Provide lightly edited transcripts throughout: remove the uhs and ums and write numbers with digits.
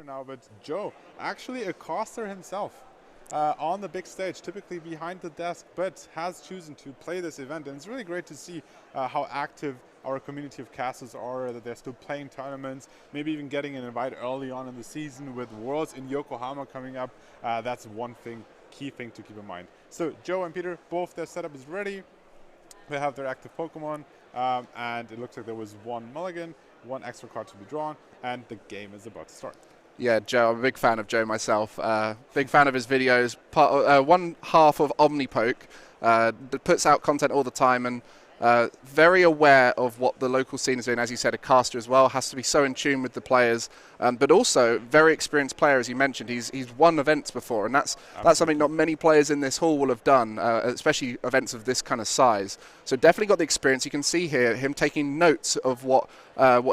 Peter now, but Joe, actually a caster himself. On the big stage, typically behind the desk, but has chosen to play this event. And it's really great to see how active our community of casters are, that they're still playing tournaments, maybe even getting an invite early on in the season with Worlds in Yokohama coming up. That's one thing, key thing to keep in mind. So Joe and Peter, both their setup is ready. They have their active Pokemon, and it looks like there was one mulligan, one extra card to be drawn, and the game is about to start. Yeah, Joe, I'm a big fan of Joe myself. Big fan of his videos. One half of Omnipoke that puts out content all the time and very aware of what the local scene is doing. As you said, a caster as well, has to be so in tune with the players, but also very experienced player, as you mentioned. He's won events before, and that's something not many players in this hall will have done, especially events of this kind of size. So definitely got the experience. You can see here him taking notes of what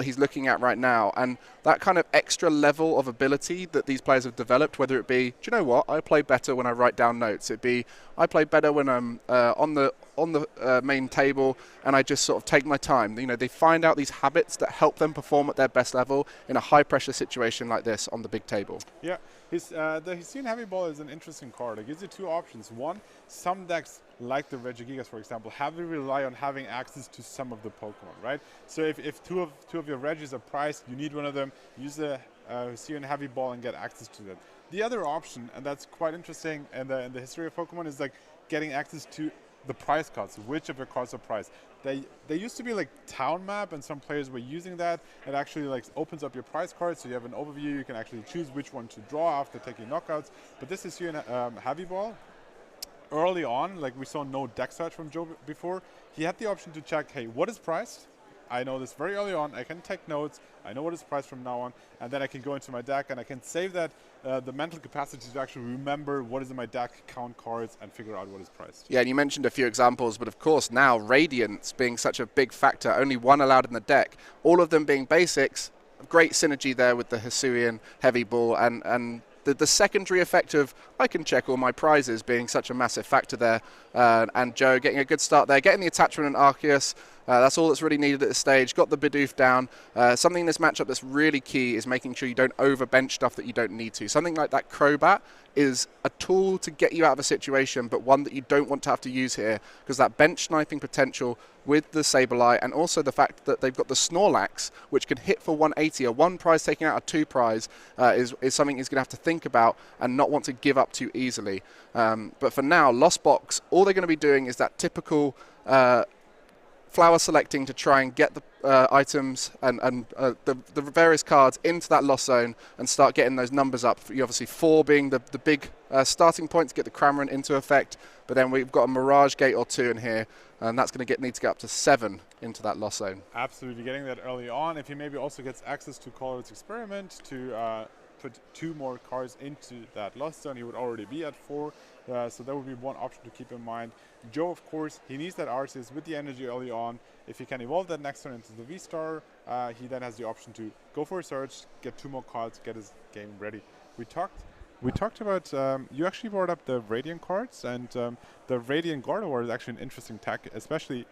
he's looking at right now, and that kind of extra level of ability that these players have developed, whether it be, do you know what, I play better when I write down notes. It'd be, I play better when I'm on the main table and I just sort of take my time. You know, they find out these habits that help them perform at their best level in a high pressure situation like this on the big table. Yeah, the Hisuian Heavy Ball is an interesting card. It gives you two options. One, some decks like the Regigigas, for example, heavily rely on having access to some of the Pokemon, right? So if two of your Regis are priced, you need one of them, use the Hisuian Heavy Ball and get access to that. The other option, and that's quite interesting in the history of Pokemon, is like getting access to the prize cards. Which of your cards are priced? They used to be like town map, and some players were using that. It actually like opens up your prize cards, so you have an overview. You can actually choose which one to draw after taking knockouts. But this is here in Heavy Ball. Early on, like we saw no deck search from Joe before, he had the option to check, hey, what is priced? I know this very early on. I can take notes. I know what is priced from now on, and then I can go into my deck and I can save that the mental capacity to actually remember what is in my deck, count cards, and figure out what is priced. Yeah, and you mentioned a few examples, but of course now Radiance being such a big factor, only one allowed in the deck, all of them being basics. Great synergy there with the Hisuian Heavy Ball, and the secondary effect of I can check all my prizes being such a massive factor there, and Joe getting a good start there, getting the attachment and Arcues. That's all that's really needed at this stage. Got the Bidoof down. Something in this matchup that's really key is making sure you don't overbench stuff that you don't need to. Something like that Crobat is a tool to get you out of a situation, but one that you don't want to have to use here, because that bench sniping potential with the Sableye, and also the fact that they've got the Snorlax, which can hit for 180, a one prize taking out a two prize, is something he's going to have to think about and not want to give up too easily. But for now, Lost Box, all they're going to be doing is that typical flower selecting to try and get the items and the various cards into that lost zone and start getting those numbers up. Obviously 4 being the big starting point to get the Cramorant into effect, but then we've got a Mirage Gate or 2 in here, and that's going to need to get up to 7 into that lost zone. Absolutely, getting that early on. If he maybe also gets access to Color's Experiment to put 2 more cards into that lost zone, he would already be at 4. So that would be one option to keep in mind. Joe, of course, he needs that Arceus with the energy early on. If he can evolve that next turn into the VStar, he then has the option to go for a search, get 2 more cards, get his game ready. We talked about, you actually brought up the Radiant cards, and the Radiant Gardevoir is actually an interesting tech, especially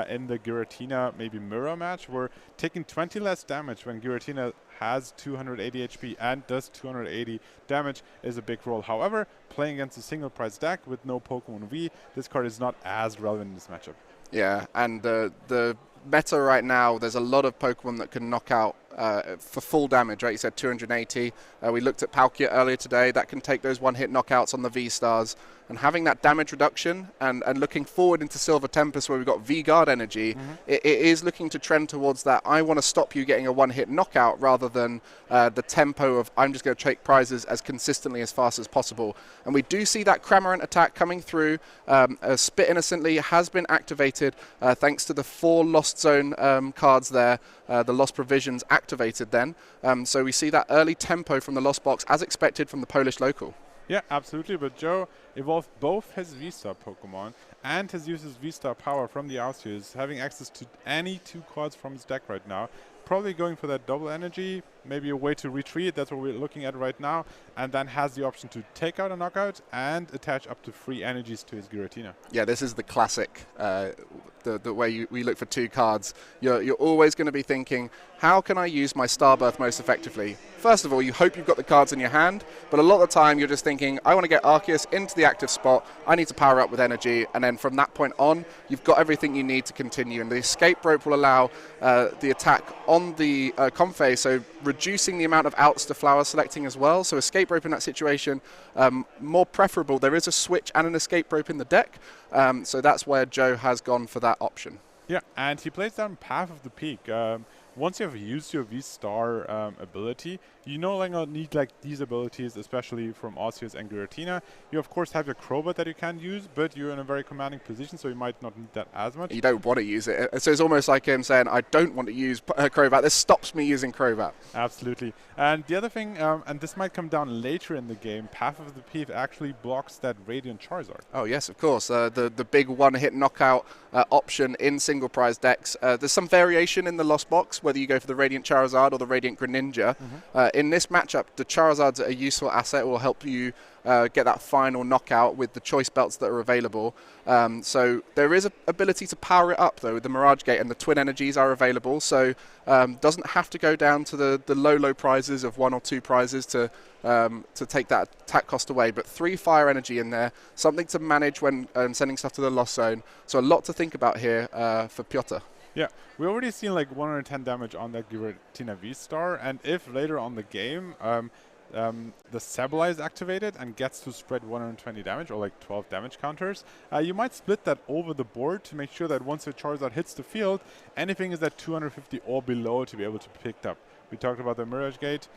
in the Giratina maybe mirror match, where taking 20 less damage when Giratina has 280 HP and does 280 damage is a big role. However, playing against a single price deck with no Pokemon V, this card is not as relevant in this matchup. Yeah, and the meta right now, there's a lot of Pokemon that can knock out for full damage, right? You said 280. We looked at Palkia earlier today. That can take those one-hit knockouts on the V-Stars. And having that damage reduction and looking forward into Silver Tempest where we've got V-Guard energy, it is looking to trend towards that. I want to stop you getting a one-hit knockout rather than the tempo of I'm just going to take prizes as consistently as fast as possible. And we do see that Cramorant attack coming through. Spit Innocently has been activated thanks to the 4 Lost Zone cards there. The Lost Provisions activated then. So we see that early tempo from the Lost Box as expected from the Polish local. Yeah, absolutely. But Joe evolved both his V-Star Pokemon and his uses V-Star power from the Arceus, having access to any 2 cards from his deck right now. Probably going for that double energy, maybe a way to retreat. That's what we're looking at right now. And then has the option to take out a knockout and attach up to 3 energies to his Giratina. Yeah, this is the classic the way we look for 2 cards, you're always going to be thinking, how can I use my Starbirth most effectively? First of all, you hope you've got the cards in your hand, but a lot of the time you're just thinking, I want to get Arcues into the active spot, I need to power up with energy, and then from that point on, you've got everything you need to continue. And the escape rope will allow the attack on the Comfey, so reducing the amount of outs to flower selecting as well. So escape rope in that situation, more preferable. There is a switch and an escape rope in the deck, so that's where Joe has gone for that option. Yeah, and he plays down Path of the Peak. Once you have used your VStar ability, you no longer need these abilities, especially from Arcues and Giratina. You of course have your Crowbat that you can use, but you're in a very commanding position, so you might not need that as much. You don't want to use it. So it's almost like him saying, I don't want to use Crowbat. This stops me using Crowbat. Absolutely. And the other thing, and this might come down later in the game, Path of the Peak actually blocks that Radiant Charizard. Oh yes, of course. The big one-hit knockout option in single prize decks. There's some variation in the Lost Box, whether you go for the Radiant Charizard or the Radiant Greninja. In this matchup, the Charizard's a useful asset. It will help you get that final knockout with the choice belts that are available. So there is an ability to power it up though with the Mirage Gate, and the twin energies are available. So doesn't have to go down to the low prizes of 1 or 2 prizes to take that attack cost away. But 3 fire energy in there, something to manage when sending stuff to the Lost Zone. So a lot to think about here for Piotr. Yeah, we already seen 110 damage on that Giratina VStar, and if later on the game the Sableye is activated and gets to spread 120 damage or 12 damage counters, you might split that over the board to make sure that once your Charizard hits the field, anything is at 250 or below to be able to be picked up. We talked about the Mirage Gate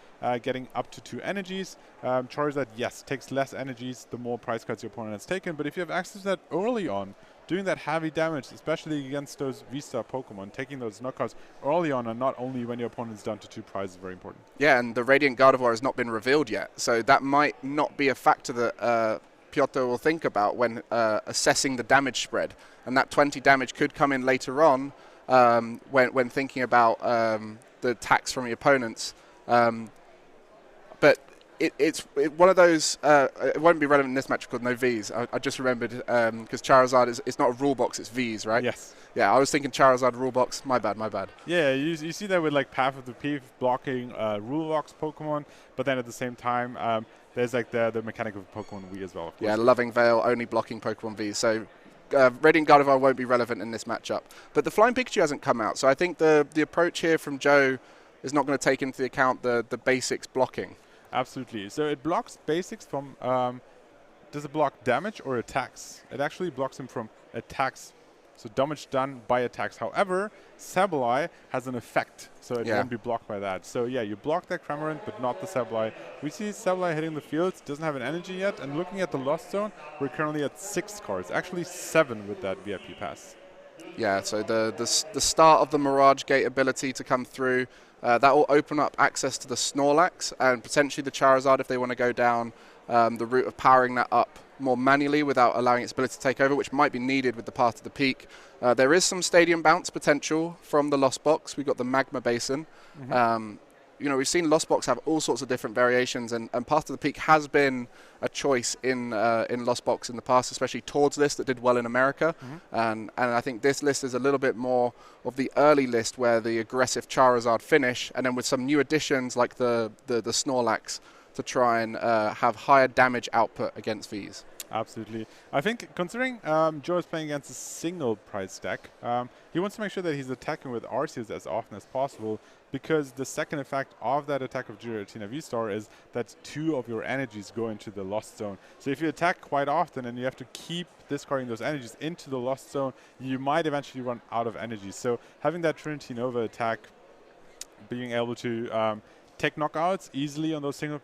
getting up to 2 energies. Charizard, yes, takes less energies the more prize cards your opponent has taken, but if you have access to that early on, doing that heavy damage, especially against those V-Star Pokemon, taking those knockouts early on and not only when your opponent's down to 2 prizes is very important. Yeah, and the Radiant Gardevoir has not been revealed yet, so that might not be a factor that Piotr will think about when assessing the damage spread. And that 20 damage could come in later on when thinking about the attacks from your opponents. But it's one of those, it won't be relevant in this match called no Vs. I just remembered, because Charizard it's not a rule box, it's Vs, right? Yes. Yeah, I was thinking Charizard rule box, my bad. Yeah, you see that with Path of the Peak blocking rule box Pokemon, but then at the same time, there's the mechanic of Pokemon V as well, of course. Yeah, Loving Veil only blocking Pokemon V, so Radiant Gardevoir won't be relevant in this matchup. But the Flying Pikachu hasn't come out, so I think the approach here from Joe is not going to take into account the basics blocking. Absolutely. So it blocks basics from, does it block damage or attacks? It actually blocks him from attacks. So damage done by attacks. However, Sableye has an effect, so it won't be blocked by that. So yeah, you block that Cramorant, but not the Sableye. We see Sableye hitting the field, doesn't have an energy yet, and looking at the Lost Zone, we're currently at 6 cards. Actually 7 with that VIP pass. Yeah, so the start of the Mirage Gate ability to come through, that will open up access to the Snorlax and potentially the Charizard if they want to go down the route of powering that up more manually without allowing its ability to take over, which might be needed with the Path of the Peak. There is some Stadium Bounce potential from the Lost Box. We've got the Magma Basin. We've seen Lost Box have all sorts of different variations, and Path of the Peak has been a choice in Lost Box in the past, especially towards list that did well in America. And I think this list is a little bit more of the early list where the aggressive Charizard finish, and then with some new additions like the Snorlax to try and have higher damage output against Vs. Absolutely. I think considering Joe is playing against a single prize deck, he wants to make sure that he's attacking with Arceus as often as possible, because the second effect of that attack of Giratina V-Star is that 2 of your energies go into the Lost Zone. So if you attack quite often and you have to keep discarding those energies into the Lost Zone, you might eventually run out of energy. So having that Trinity Nova attack, being able to take knockouts easily on those single.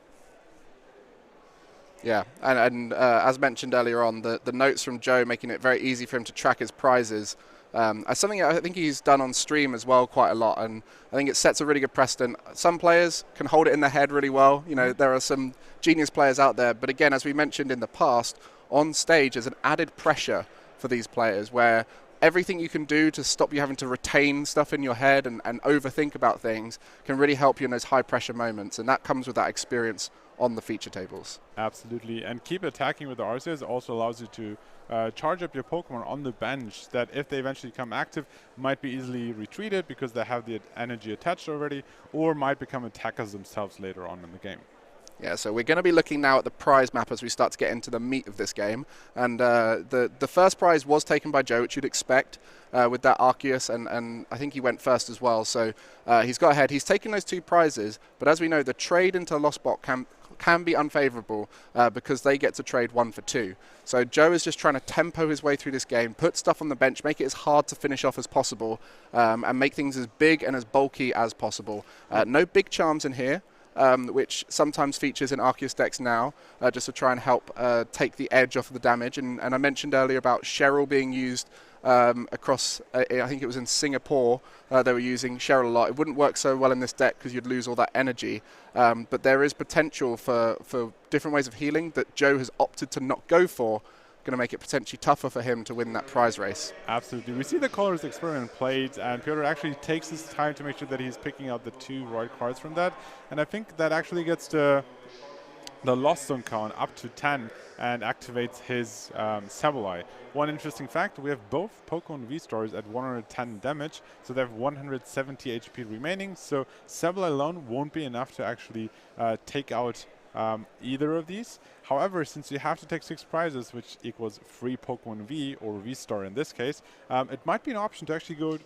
Yeah, and as mentioned earlier on, the notes from Joe making it very easy for him to track his prizes as something I think he's done on stream as well quite a lot, and I think it sets a really good precedent. Some players can hold it in their head really well. There are some genius players out there, but again, as we mentioned in the past, on stage there's an added pressure for these players where everything you can do to stop you having to retain stuff in your head and overthink about things can really help you in those high pressure moments, and that comes with that experience on the feature tables. Absolutely, and keep attacking with the Arceus also allows you to charge up your Pokemon on the bench that if they eventually become active might be easily retreated because they have the energy attached already, or might become attackers themselves later on in the game. Yeah, so we're going to be looking now at the prize map as we start to get into the meat of this game. And the first prize was taken by Joe, which you'd expect with that Arcues, and I think he went first as well. So he's got ahead. He's taken those 2 prizes, but as we know, the trade into Lost Bot can be unfavorable because they get to trade 1 for 2. So Joe is just trying to tempo his way through this game, put stuff on the bench, make it as hard to finish off as possible, and make things as big and as bulky as possible. No big charms in here. Which sometimes features in Arceus decks now, just to try and help take the edge off of the damage. And I mentioned earlier about Cheryl being used across, I think it was in Singapore, they were using Cheryl a lot. It wouldn't work so well in this deck because you'd lose all that energy. But there is potential for different ways of healing that Joe has opted to not go for, going to make it potentially tougher for him to win that prize race. Absolutely. We see the colors experiment played, and Piotr actually takes his time to make sure that he's picking out the 2 right cards from that. And I think that actually gets the Lost Zone count up to 10 and activates his Sableye. One interesting fact, we have both Pokemon V-Stars at 110 damage, so they have 170 HP remaining, so Sableye alone won't be enough to actually take out either of these. However, since you have to take 6 prizes, which equals 3 Pokemon V, or V-Star in this case, it might be an option to actually go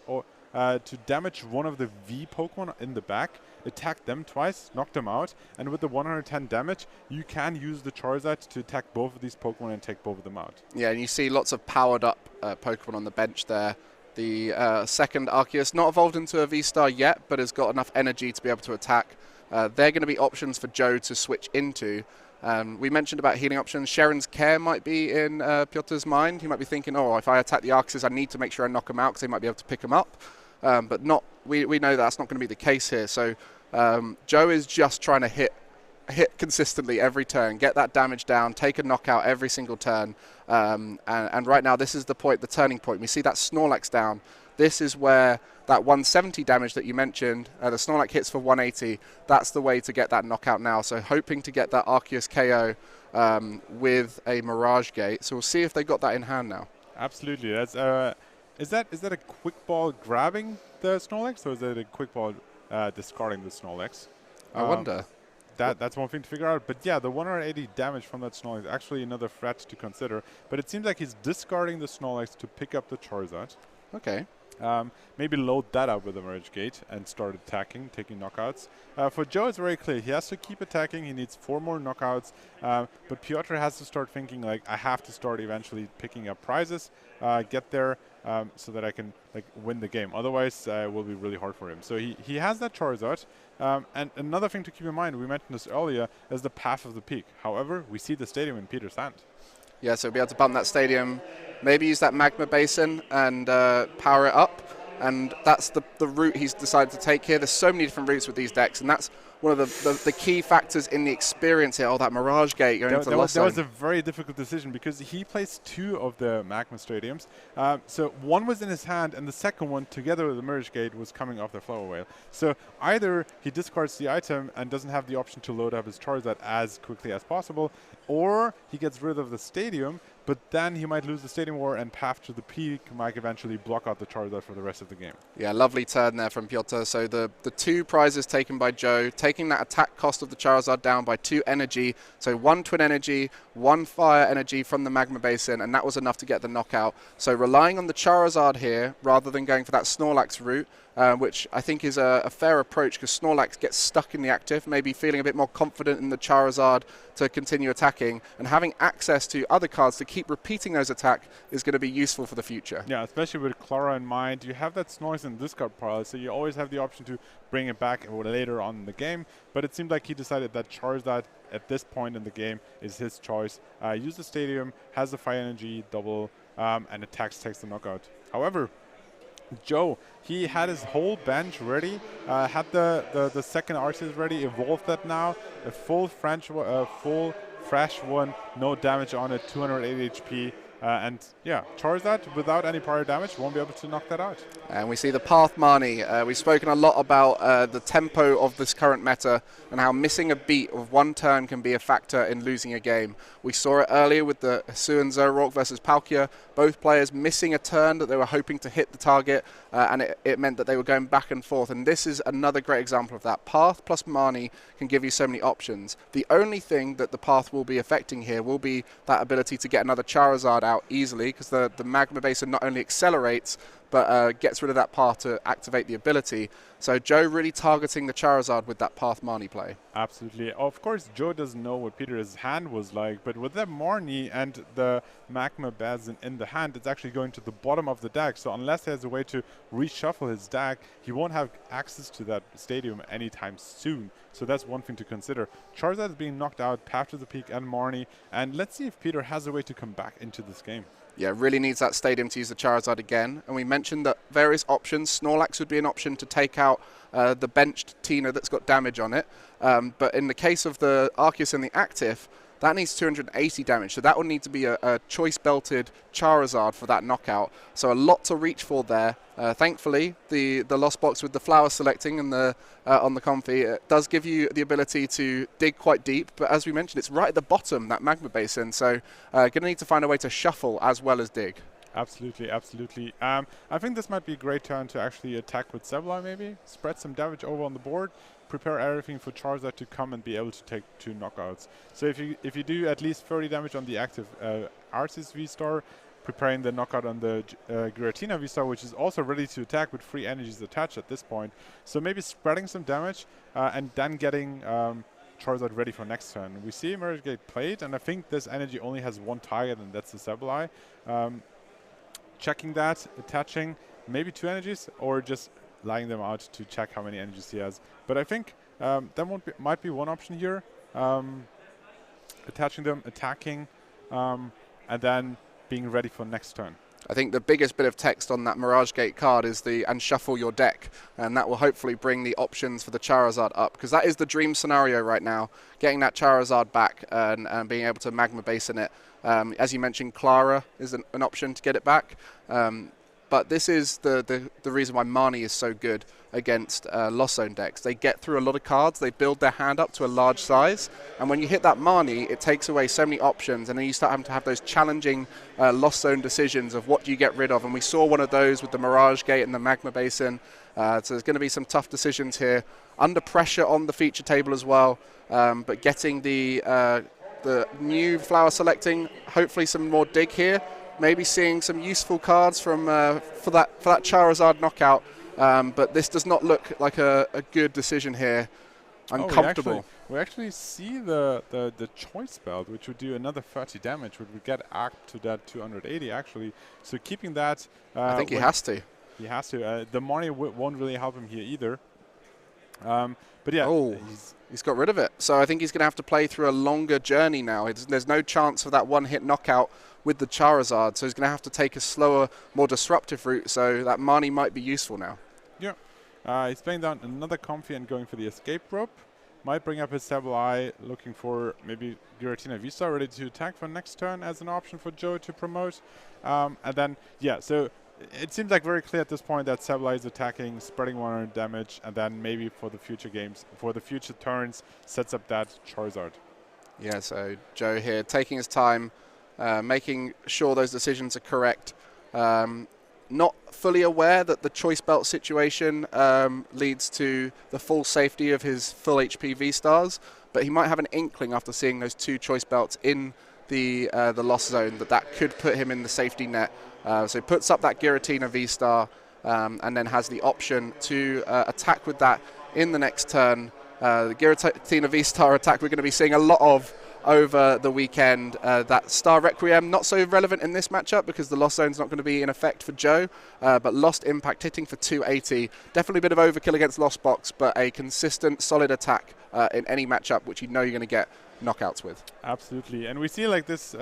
to damage one of the V Pokemon in the back, attack them twice, knock them out, and with the 110 damage, you can use the Charizard to attack both of these Pokemon and take both of them out. Yeah, and you see lots of powered up Pokemon on the bench there. The second Arceus, not evolved into a V-Star yet, but has got enough energy to be able to attack. They're going to be options for Joe to switch into. We mentioned about healing options. Sharon's Care might be in Piotr's mind. He might be thinking, oh, if I attack the Arceus, I need to make sure I knock them out because they might be able to pick them up. But not. We know that's not going to be the case here. So Joe is just trying to hit consistently every turn, get that damage down, take a knockout every single turn. And right now, this is the point, the turning point. We see that Snorlax down. This is where that 170 damage that you mentioned, the Snorlax hits for 180. That's the way to get that knockout now. So hoping to get that Arceus KO with a Mirage Gate. So we'll see if they got that in hand now. Absolutely. That's is that a quick ball grabbing the Snorlax, or is it a quick ball discarding the Snorlax? I wonder. That's one thing to figure out. But yeah, the 180 damage from that Snorlax is actually another threat to consider. But it seems like he's discarding the Snorlax to pick up the Charizard. Okay. Maybe load that up with a Merge Gate and start attacking, taking knockouts. For Joe, it's very clear. He has to keep attacking. He needs 4 more knockouts. But Piotr has to start thinking, like, I have to start eventually picking up prizes, get there so that I can win the game. Otherwise, it will be really hard for him. So he has that Charizard. And another thing to keep in mind, we mentioned this earlier, is the path of the peak. However, we see the stadium in Peter's hand. Yeah, so be able to bump that stadium, maybe use that magma basin and power it up. And that's the route he's decided to take here. There's so many different routes with these decks, and that's one of the key factors in the experience here. Oh, that Mirage Gate going into the Lost Zone. That was a very difficult decision because he placed 2 of the magma stadiums. So one was in his hand, and the second one, together with the Mirage Gate, was coming off the Flower Whale. So either he discards the item and doesn't have the option to load up his Charizard as quickly as possible, or he gets rid of the stadium, but then he might lose the Stadium War, and Path to the Peak might eventually block out the Charizard for the rest of the game. Yeah, lovely turn there from Piotr. So the 2 prizes taken by Joe, taking that attack cost of the Charizard down by 2 energy. So 1 Twin Energy, 1 Fire Energy from the Magma Basin, and that was enough to get the knockout. So relying on the Charizard here, rather than going for that Snorlax route, which I think is a fair approach because Snorlax gets stuck in the active, maybe feeling a bit more confident in the Charizard to continue attacking, and having access to other cards to keep repeating those attacks is going to be useful for the future. Yeah, especially with Clara in mind. You have that Snorlax in discard pile, so you always have the option to bring it back later on in the game, but it seemed like he decided that Charizard at this point in the game is his choice. Use the Stadium, has the Fire Energy double, and attacks, takes the knockout. However, Joe, he had his whole bench ready, had the second Arceus ready, evolved that now, a full fresh one, no damage on it, 280 HP. And yeah, Charizard without any prior damage won't be able to knock that out. And we see the Path Marnie. We've spoken a lot about the tempo of this current meta and how missing a beat of one turn can be a factor in losing a game. We saw it earlier with the Hisuian Zoroark versus Palkia. Both players missing a turn that they were hoping to hit the target, and it meant that they were going back and forth. And this is another great example of that. Path plus Marnie can give you so many options. The only thing that the Path will be affecting here will be that ability to get another Charizard out easily, because the Magma Basin not only accelerates, but gets rid of that Path to activate the ability. So Joe really targeting the Charizard with that Path Marnie play. Absolutely. Of course, Joe doesn't know what Peter's hand was like, but with that Marnie and the Magma Basin in the hand, it's actually going to the bottom of the deck. So unless there's a way to reshuffle his deck, he won't have access to that stadium anytime soon. So that's one thing to consider. Charizard is being knocked out, Path to the Peak and Marnie, and let's see if Peter has a way to come back into this game. Yeah, really needs that stadium to use the Charizard again. And we mentioned that various options. Snorlax would be an option to take out the benched Tina that's got damage on it. But in the case of the Arceus and the active, that needs 280 damage. So that would need to be a choice-belted Charizard for that knockout. So a lot to reach for there. Thankfully, the Lost Box with the flower selecting and the on the Comfy does give you the ability to dig quite deep. But as we mentioned, it's right at the bottom, that Magma Basin. So going to need to find a way to shuffle as well as dig. Absolutely, absolutely. I think this might be a great turn to actually attack with Sableye maybe. Spread some damage over on the board. Prepare everything for Charizard to come and be able to take 2 knockouts. So if you do at least 30 damage on the active Arceus VStar, preparing the knockout on the Giratina VStar, which is also ready to attack with 3 energies attached at this point. So maybe spreading some damage and then getting Charizard ready for next turn. We see Mirage Gate played, and I think this energy only has one target, and that's the Sableye. Checking that, attaching maybe 2 energies, or just lying them out to check how many energies he has. But I think that might be one option here. Attaching them, attacking, and then being ready for next turn. I think the biggest bit of text on that Mirage Gate card is the "and shuffle your deck," and that will hopefully bring the options for the Charizard up, because that is the dream scenario right now, getting that Charizard back and being able to Magma Basin it. As you mentioned, Clara is an option to get it back. But this is the reason why Marnie is so good against Lost Zone decks. They get through a lot of cards, they build their hand up to a large size, and when you hit that Marnie, it takes away so many options, and then you start having to have those challenging Lost Zone decisions of what do you get rid of, and we saw one of those with the Mirage Gate and the Magma Basin. So there's going to be some tough decisions here, under pressure on the feature table as well, but getting the new flower selecting, hopefully some more dig here. Maybe seeing some useful cards from for that Charizard knockout, but this does not look like a good decision here. Uncomfortable. We actually see the choice belt, which would do another 30 damage, which would get up to that 280 actually. So keeping that, I think he has to. He has to. The money won't really help him here either. But yeah, he's got rid of it. So I think he's going to have to play through a longer journey now. There's no chance for that one-hit knockout with the Charizard, so he's going to have to take a slower, more disruptive route, so that Marnie might be useful now. Yeah. He's playing down another Comfy and going for the escape rope. Might bring up his Sableye, looking for maybe Giratina VStar ready to attack for next turn as an option for Joe to promote. And then, yeah, so it seems like very clear at this point that Sableye is attacking, spreading 100 damage, and then maybe for the future games, for the future turns, sets up that Charizard. Yeah, so Joe here taking his time, making sure those decisions are correct. Not fully aware that the choice belt situation leads to the full safety of his full HP V-Stars, but he might have an inkling after seeing those 2 choice belts in the Lost Zone that could put him in the safety net. So he puts up that Giratina V-Star and then has the option to attack with that in the next turn. The Giratina V-Star attack we're going to be seeing a lot of over the weekend. That Star Requiem, not so relevant in this matchup because the Lost Zone's not going to be in effect for Joe, but Lost Impact hitting for 280. Definitely a bit of overkill against Lost Box, but a consistent, solid attack in any matchup, which you know you're going to get knockouts with. Absolutely. And we see like this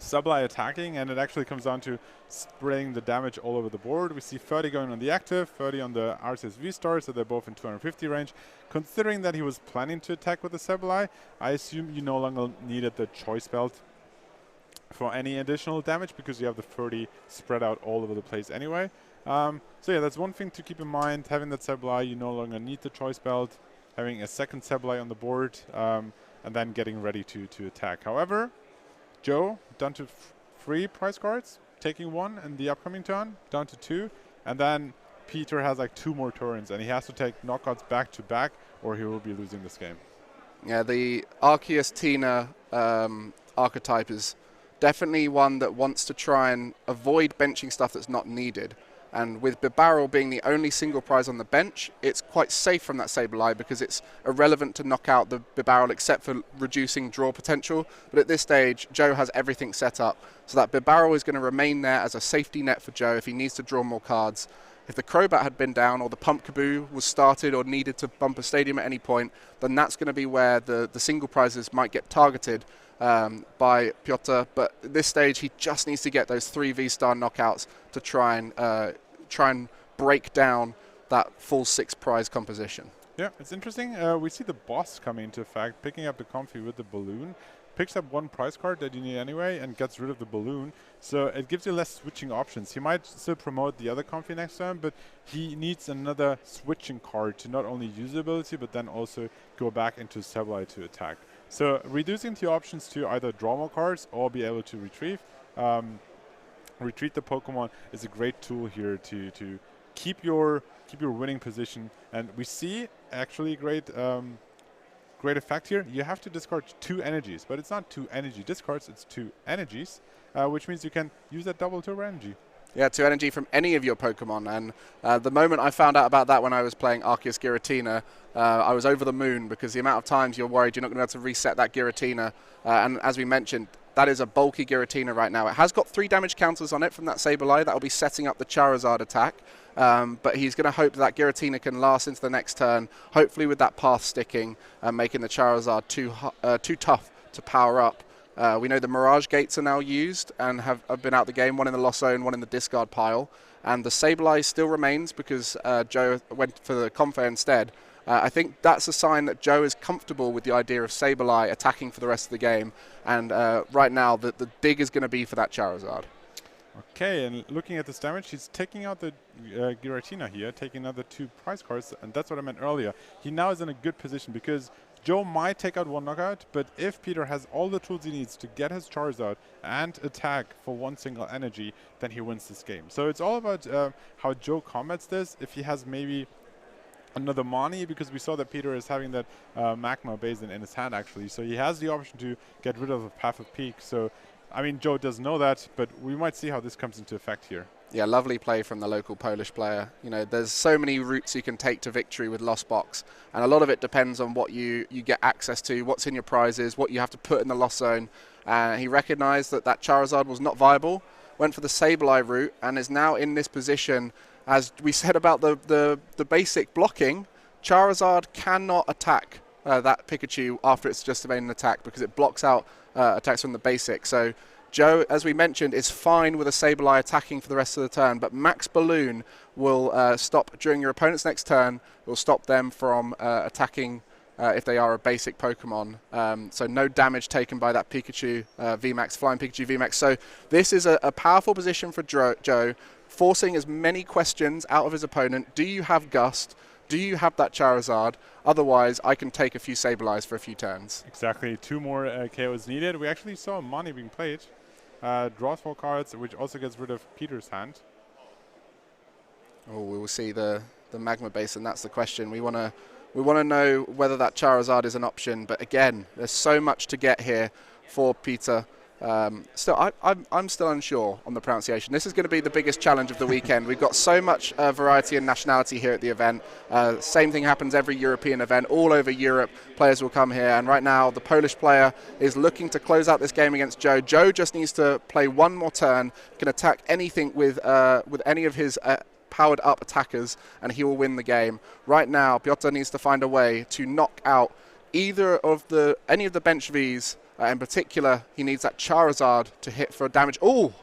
Sableye attacking, and it actually comes down to spraying the damage all over the board. We see 30 going on the active, 30 on the Arceus V-Star, so they're both in 250 range. Considering that he was planning to attack with the Sableye, I assume you no longer needed the choice belt for any additional damage because you have the 30 spread out all over the place anyway. So yeah, that's one thing to keep in mind. Having that Sableye, you no longer need the choice belt. Having a second Sableye on the board, and then getting ready to attack. However, Joe down to 3 prize cards, taking 1 in the upcoming turn, down to 2, and then Peter has like 2 more turns, and he has to take knockouts back to back, or he will be losing this game. Yeah, the Arcues Tina archetype is definitely one that wants to try and avoid benching stuff that's not needed. And with Bibarel being the only single prize on the bench, it's quite safe from that Sableye because it's irrelevant to knock out the Bibarel except for reducing draw potential. But at this stage, Joe has everything set up so that Bibarel is going to remain there as a safety net for Joe if he needs to draw more cards. If the Crobat had been down or the Pumpkaboo was started or needed to bump a stadium at any point, then that's going to be where the single prizes might get targeted by Piotr. But at this stage, he just needs to get those 3 VStar knockouts to try and break down that full 6 prize composition. Yeah, it's interesting. We see the boss coming into effect, picking up the Comfy with the balloon. Picks up 1 prize card that you need anyway and gets rid of the balloon. So it gives you less switching options. He might still promote the other Comfy next turn, but he needs another switching card to not only use the ability, but then also go back into Sableye to attack. So reducing the options to either draw more cards or be able to retrieve. Retreat the Pokemon is a great tool here to keep your winning position. And we see actually great effect here. You have to discard 2 energies, but it's not 2 energy discards, it's 2 energies, which means you can use that double turbo energy. Yeah, 2 energy from any of your Pokemon. And the moment I found out about that when I was playing Arceus Giratina, I was over the moon because the amount of times you're worried you're not going to be able to reset that Giratina. And as we mentioned, that is a bulky Giratina right now. It has got 3 damage counters on it from that Sableye. That will be setting up the Charizard attack. But he's going to hope that Giratina can last into the next turn, hopefully with that path sticking and making the Charizard too tough to power up. We know the Mirage Gates are now used and have been out the game, 1 in the Lost Zone, 1 in the discard pile. And the Sableye still remains because Joe went for the Comfey instead. I think that's a sign that Joe is comfortable with the idea of Sableye attacking for the rest of the game. And right now, the dig is going to be for that Charizard. Okay, and looking at this damage, he's taking out the Giratina here, taking another 2 prize cards, and that's what I meant earlier. He now is in a good position because Joe might take out 1 knockout, but if Peter has all the tools he needs to get his Charizard and attack for 1 single energy, then he wins this game. So it's all about how Joe combats this. If he has maybe another Mani, because we saw that Peter is having that Magma base in his hand actually, so he has the option to get rid of the Path of Peak. So I mean, Joe does know that, but we might see how this comes into effect here. Yeah, lovely play from the local Polish player. You know, there's so many routes you can take to victory with Lost Box, and a lot of it depends on what you get access to, what's in your prizes, what you have to put in the Lost Zone. He recognized that Charizard was not viable, went for the Sableye route, and is now in this position. As we said about the basic blocking, Charizard cannot attack that Pikachu after it's just made an attack because it blocks out attacks from the basic. So Joe, as we mentioned, is fine with a Sableye attacking for the rest of the turn, but Max Balloon will stop during your opponent's next turn. It will stop them from attacking if they are a basic Pokemon. So no damage taken by that Pikachu VMAX, Flying Pikachu VMAX. So this is a powerful position for Joe, forcing as many questions out of his opponent. Do you have Gust? Do you have that Charizard? Otherwise, I can take a few Sableyes for a few turns. Exactly. 2 more KOs needed. We actually saw Mani being played. Draws 4 cards, which also gets rid of Peter's hand. Oh, we will see the Magma base, and that's the question. We want to know whether that Charizard is an option. But again, there's so much to get here for Peter. Still, I'm still unsure on the pronunciation. This is going to be the biggest challenge of the weekend. We've got so much variety and nationality here at the event. Same thing happens every European event. All over Europe, players will come here. And right now, the Polish player is looking to close out this game against Joe. Joe just needs to play 1 more turn, can attack anything with any of his powered up attackers, and he will win the game. Right now, Piotr needs to find a way to knock out any of the bench Vs. In particular, he needs that Charizard to hit for damage. Oh,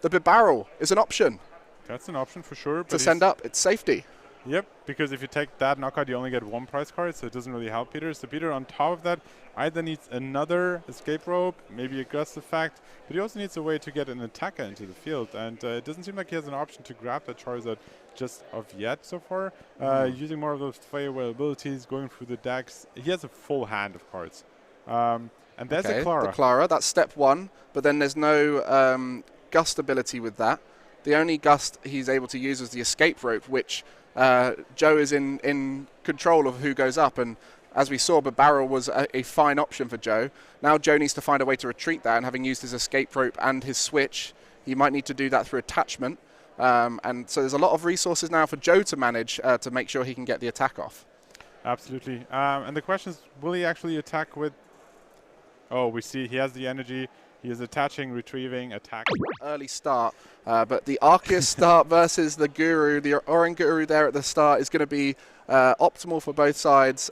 the Bibarel is an option. That's an option for sure. To send up, it's safety. Yep, because if you take that knockout, you only get 1 prize card, so it doesn't really help Peter. So Peter, on top of that, either needs another escape rope, maybe a gust effect, but he also needs a way to get an attacker into the field. And it doesn't seem like he has an option to grab that Charizard just of yet so far. Using more of those favorable abilities, going through the decks. He has a full hand of cards. And there's a Clara. The Clara, that's step 1, but then there's no gust ability with that. The only gust he's able to use is the escape rope, which Joe is in control of who goes up, and as we saw, the barrel was a fine option for Joe. Now Joe needs to find a way to retreat that, and having used his escape rope and his switch, he might need to do that through attachment. And so there's a lot of resources now for Joe to manage to make sure he can get the attack off. Absolutely. And the question is, will he actually attack with... Oh, we see he has the energy. He is attaching, retrieving, attack. Early start, but the Arcues start versus the Guru, the Orange Guru there at the start is going to be optimal for both sides.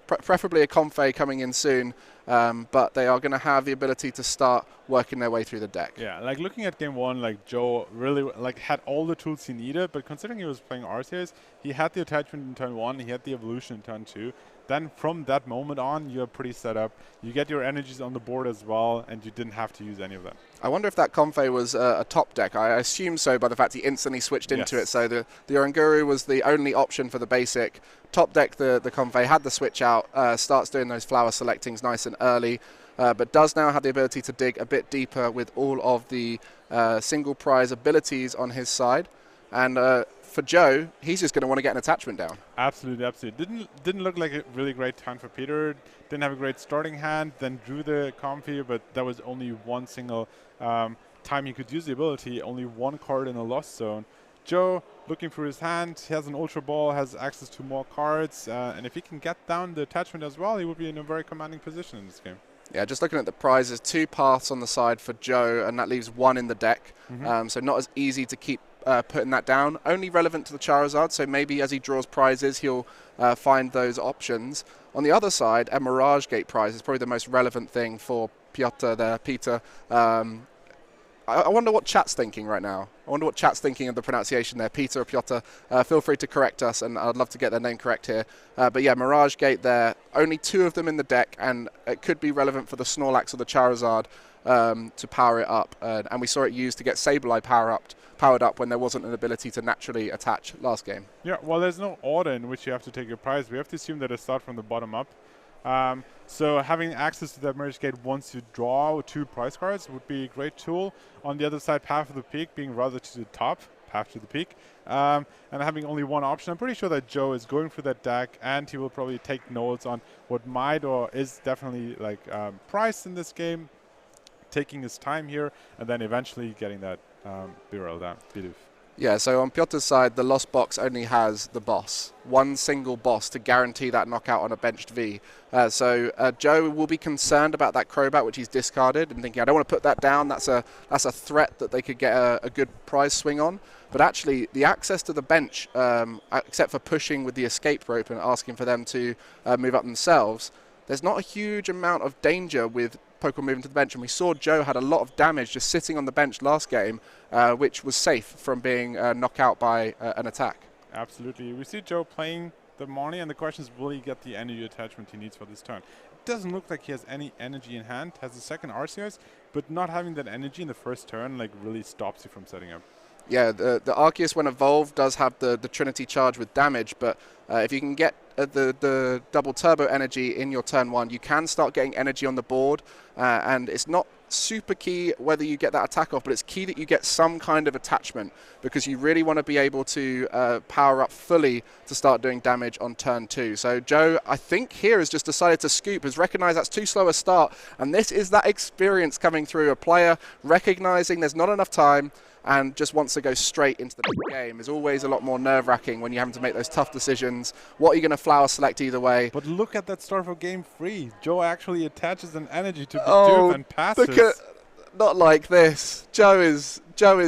Preferably a Comfey coming in soon, but they are going to have the ability to start working their way through the deck. Yeah, like looking at game 1, like Joe really like had all the tools he needed, but considering he was playing Arceus, he had the attachment in turn 1, he had the evolution in turn 2. Then from that moment on, you're pretty set up. You get your energies on the board as well, and you didn't have to use any of them. I wonder if that Comfey was a top deck. I assume so by the fact he instantly switched into it. So the Oranguru was the only option for the basic. Top deck, the Comfey had the switch out, starts doing those flower selectings nice and early, but does now have the ability to dig a bit deeper with all of the single prize abilities on his side. And for Joe, he's just going to want to get an attachment down. Absolutely, absolutely. Didn't look like a really great turn for Peter. Didn't have a great starting hand. Then drew the Comfey, but that was only one single time he could use the ability. Only 1 card in a lost zone. Joe looking through his hand. He has an Ultra Ball, has access to more cards, and if he can get down the attachment as well, he would be in a very commanding position in this game. Yeah, just looking at the prizes, 2 paths on the side for Joe, and that leaves 1 in the deck. So not as easy to keep putting that down. Only relevant to the Charizard, so maybe as he draws prizes, he'll find those options. On the other side, a Mirage Gate prize is probably the most relevant thing for Piotr there, Peter. I wonder what chat's thinking right now. I wonder what chat's thinking of the pronunciation there, Peter or Piotr. Feel free to correct us, and I'd love to get their name correct here. But yeah, Mirage Gate there. Only 2 of them in the deck, and it could be relevant for the Snorlax or the Charizard to power it up. And we saw it used to get Sableye powered up when there wasn't an ability to naturally attach last game. Yeah, well, there's no order in which you have to take your prize. We have to assume that it starts from the bottom up. So having access to that Mirage Gate once you draw 2 prize cards would be a great tool. On the other side, Path of the Peak being rather to the top, Path to the Peak, and having only 1 option. I'm pretty sure that Joe is going through that deck, and he will probably take notes on what might or is definitely like priced in this game, taking his time here, and then eventually getting that Birel down. Yeah, so on Piotr's side, the Lost Box only has the boss. 1 single boss to guarantee that knockout on a benched V. So Joe will be concerned about that Crobat, which he's discarded, and thinking, I don't want to put that down. That's a threat that they could get a good prize swing on. But actually, the access to the bench, except for pushing with the escape rope and asking for them to move up themselves, there's not a huge amount of danger with Pokemon moving to the bench, and we saw Joe had a lot of damage just sitting on the bench last game, which was safe from being knocked out by an attack. Absolutely. We see Joe playing the Marnie, and the question is, will he get the energy attachment he needs for this turn? It doesn't look like he has any energy in hand, has a second Arceus, but not having that energy in the first turn like really stops you from setting up. Yeah, the Arceus, when evolved, does have the Trinity charge with damage, but if you can get the double turbo energy in your turn 1, you can start getting energy on the board, and it's not super key whether you get that attack off, but it's key that you get some kind of attachment, because you really want to be able to power up fully to start doing damage on turn 2. So Joe, I think here, has just decided to scoop, has recognized that's too slow a start, and this is that experience coming through, a player recognizing there's not enough time and just wants to go straight into the game. Is always a lot more nerve-wracking when you're having to make those tough decisions. What are you going to flower select either way? But look at that start for game 3. Joe actually attaches an energy to Bidoof and passes. Not like this. Joe is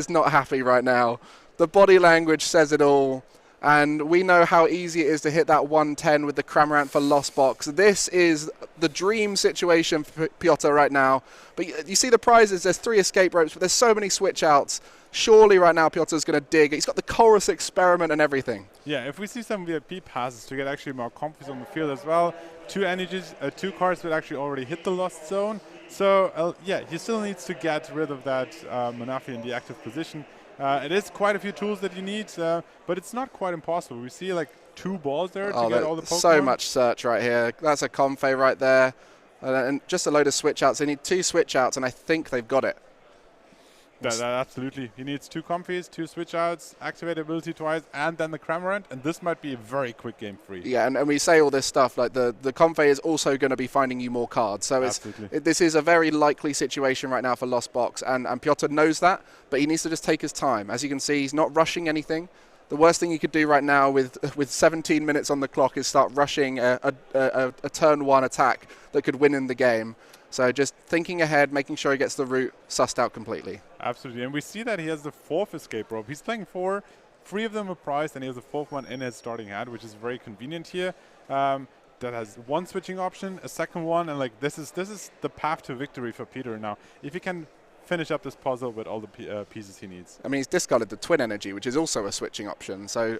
not happy right now. The body language says it all. And we know how easy it is to hit that 110 with the Cramorant for Lost Box. This is the dream situation for Piotr right now. But you see the prizes, there's 3 escape ropes, but there's so many switch outs. Surely right now Piotr's going to dig. He's got the Chorus Experiment and everything. Yeah, if we see some VIP passes to get actually more comfort on the field as well, 2 energies, 2 cards will actually already hit the lost zone. So yeah, he still needs to get rid of that Manafi in the active position. It is quite a few tools that you need, but it's not quite impossible. We see like 2 balls there to get all the Pokemon. So much search right here. That's a Comfey right there. And just a load of switch outs. They need 2 switch outs, and I think they've got it. Absolutely. He needs 2 Comfeys, 2 switch outs, activate ability twice, and then the Cramorant, and this might be a very quick game for you. Yeah, and we say all this stuff, like the Comfey is also going to be finding you more cards. So this is a very likely situation right now for Lost Box, and Piotr knows that, but he needs to just take his time. As you can see, he's not rushing anything. The worst thing you could do right now with 17 minutes on the clock is start rushing a turn 1 attack that could win in the game. So just thinking ahead, making sure he gets the route sussed out completely. Absolutely, and we see that he has the 4th escape rope. He's playing 4, 3 of them are priced, and he has a 4th one in his starting hand, which is very convenient here. That has 1 switching option, a 2nd one, and like this is the path to victory for Peter now. If he can finish up this puzzle with all the pieces he needs. I mean, he's discarded the Twin Energy, which is also a switching option. So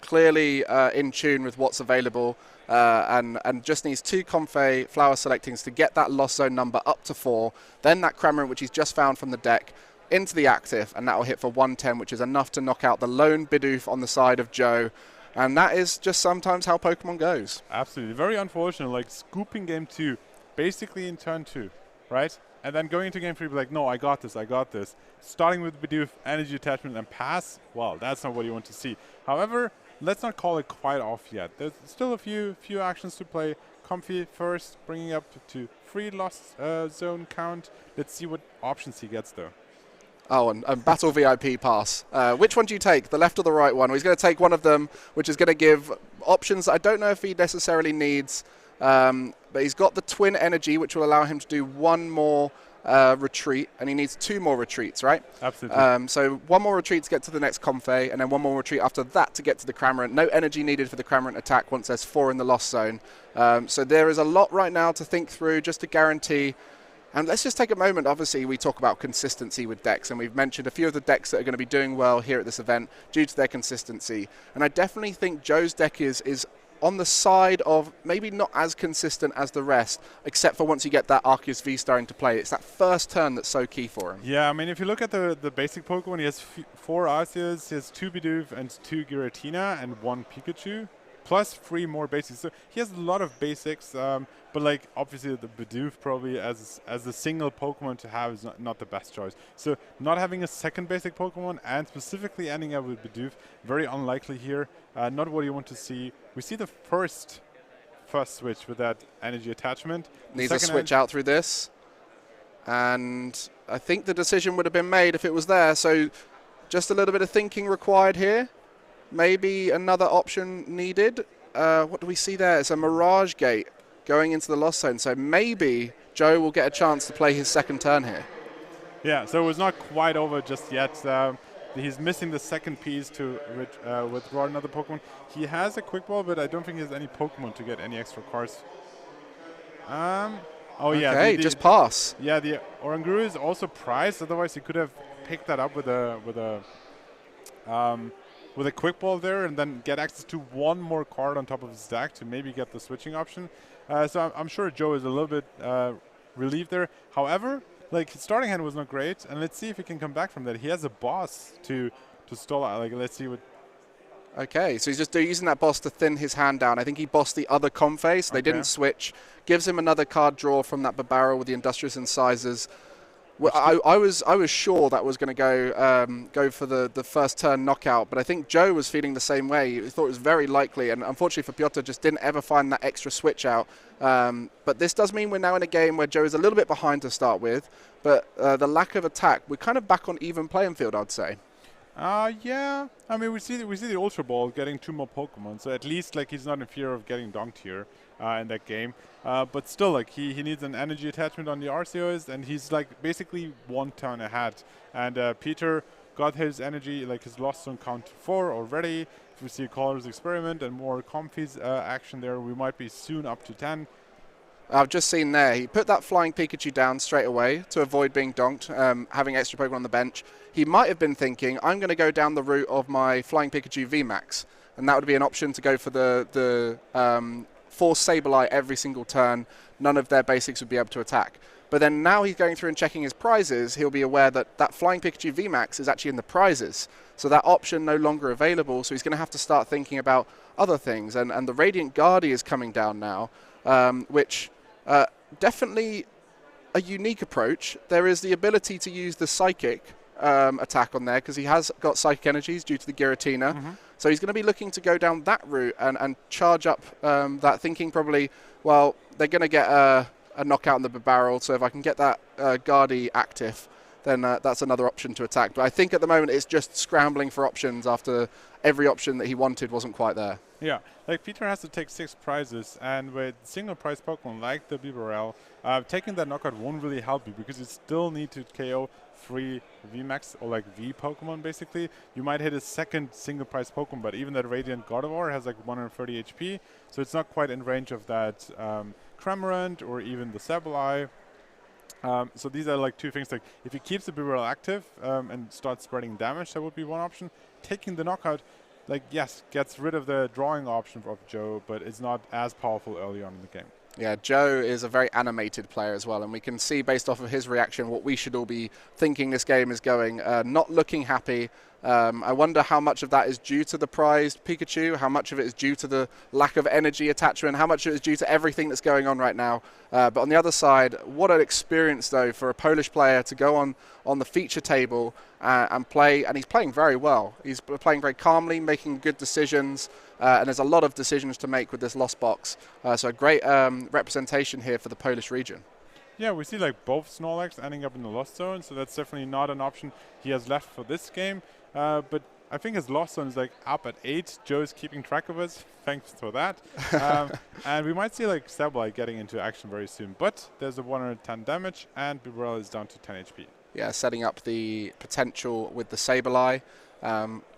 clearly in tune with what's available, and just needs 2 Comfey flower selectings to get that lost zone number up to 4. Then that Cramorant, which he's just found from the deck, into the active, and that will hit for 110, which is enough to knock out the lone Bidoof on the side of Joe. And that is just sometimes how Pokemon goes. Absolutely. Very unfortunate. Like scooping game 2, basically in turn 2, right? And then going into game 3, be like, no, I got this, I got this. Starting with Bidoof, energy attachment, and pass, well, that's not what you want to see. However, let's not call it quite off yet. There's still a few actions to play. Comfey first, bringing up to 3 lost zone count. Let's see what options he gets, though. Oh, and Battle VIP pass. Which one do you take, the left or the right one? Well, he's going to take one of them, which is going to give options that I don't know if he necessarily needs. But he's got the Twin Energy, which will allow him to do 1 more retreat, and he needs 2 more retreats, right? Absolutely. So 1 more retreat to get to the next Comfey, and then 1 more retreat after that to get to the Cramorant. No energy needed for the Cramorant attack once there's 4 in the lost zone. So there is a lot right now to think through just to guarantee. And let's just take a moment. Obviously, we talk about consistency with decks, and we've mentioned a few of the decks that are going to be doing well here at this event due to their consistency. And I definitely think Joe's deck is on the side of maybe not as consistent as the rest, except for once you get that Arcues VStar into play. It's that first turn that's so key for him. Yeah, I mean, if you look at the basic Pokemon, he has 4 Arceus, he has 2 Bidoof and 2 Giratina and 1 Pikachu, plus 3 more basics. So he has a lot of basics, but like obviously the Bidoof probably as a single Pokemon to have is not the best choice. So not having a second basic Pokemon and specifically ending up with Bidoof, very unlikely here. Not what you want to see. We see the first switch with that energy attachment. Needs a switch out through this. And I think the decision would have been made if it was there. So just a little bit of thinking required here. Maybe another option needed. What do we see there? It's a Mirage Gate going into the lost zone. So maybe Joe will get a chance to play his second turn here. Yeah, so it was not quite over just yet. He's missing the second piece to withdraw another Pokemon. He has a Quick Ball, but I don't think he has any Pokemon to get any extra cards. Oh yeah. Okay, just pass. Yeah, the Oranguru is also priced. Otherwise, he could have picked that up with a Quick Ball there, and then get access to 1 more card on top of his deck to maybe get the switching option. So I'm sure Joe is a little bit relieved there. However, like his starting hand was not great, and let's see if he can come back from that. He has a boss to stall out. Like let's see what. Okay, so he's just using that boss to thin his hand down. I think he bossed the other Comfey, so they didn't switch. Gives him another card draw from that Babaro with the Industrious Incisors. Well, I was sure that was going to go for the first turn knockout, but I think Joe was feeling the same way. He thought it was very likely, and unfortunately for Piotr, just didn't ever find that extra switch out. But this does mean we're now in a game where Joe is a little bit behind to start with, but the lack of attack, we're kind of back on even playing field, I'd say. Yeah. I mean, we see the Ultra Ball getting 2 more Pokemon, so at least like he's not in fear of getting donked here in that game. But still, like he needs an energy attachment on the Arceus, and he's like basically 1 turn ahead. And Peter got his energy, like his lost zone count to 4 already. If we see Caller's Experiment and more Comfey's action there, we might be soon up to 10. I've just seen there, he put that Flying Pikachu down straight away to avoid being donked, having extra Pokemon on the bench. He might have been thinking, I'm going to go down the route of my Flying Pikachu VMAX. and that would be an option to go for the force Sableye every single turn. None of their basics would be able to attack. But then now he's going through and checking his prizes, he'll be aware that that Flying Pikachu VMAX is actually in the prizes. So that option no longer available, so he's going to have to start thinking about other things. And the Radiant Guardi is coming down now, which definitely a unique approach. There is the ability to use the Psychic attack on there, because he has got Psychic Energies due to the Giratina. So he's going to be looking to go down that route and charge up that, thinking probably, well, they're going to get a knockout in the barrel, so if I can get that Guardi active, then that's another option to attack. But I think at the moment it's just scrambling for options after every option that he wanted wasn't quite there. Yeah, like Peter has to take 6 prizes, and with single prize Pokemon like the Bibarel, taking that knockout won't really help you, because you still need to KO 3 VMAX or like V Pokemon basically. You might hit a second single prize Pokemon, but even that Radiant Gardevoir has like 130 HP, so it's not quite in range of that Cramorant or even the Sableye. So these are like 2 things. Like if he keeps the Bibarel active and starts spreading damage, that would be one option. Taking the knockout, like, yes, gets rid of the drawing option of Joe, but it's not as powerful early on in the game. Yeah, Joe is a very animated player as well, and we can see based off of his reaction what we should all be thinking this game is going. Not looking happy. I wonder how much of that is due to the prized Pikachu, how much of it is due to the lack of energy attachment, how much of it is due to everything that's going on right now. But on the other side, what an experience, though, for a Polish player to go on the feature table and play, and he's playing very well. He's playing very calmly, making good decisions, and there's a lot of decisions to make with this Lost Box. So a great representation here for the Polish region. Yeah, we see like both Snorlax ending up in the Lost Zone, so that's definitely not an option he has left for this game. But I think his Lost Zone is like up at 8. Joe's keeping track of us. Thanks for that. And we might see like Sableye getting into action very soon. But there's a 110 damage, and Bibarel is down to 10 HP. Yeah, setting up the potential with the Sableye.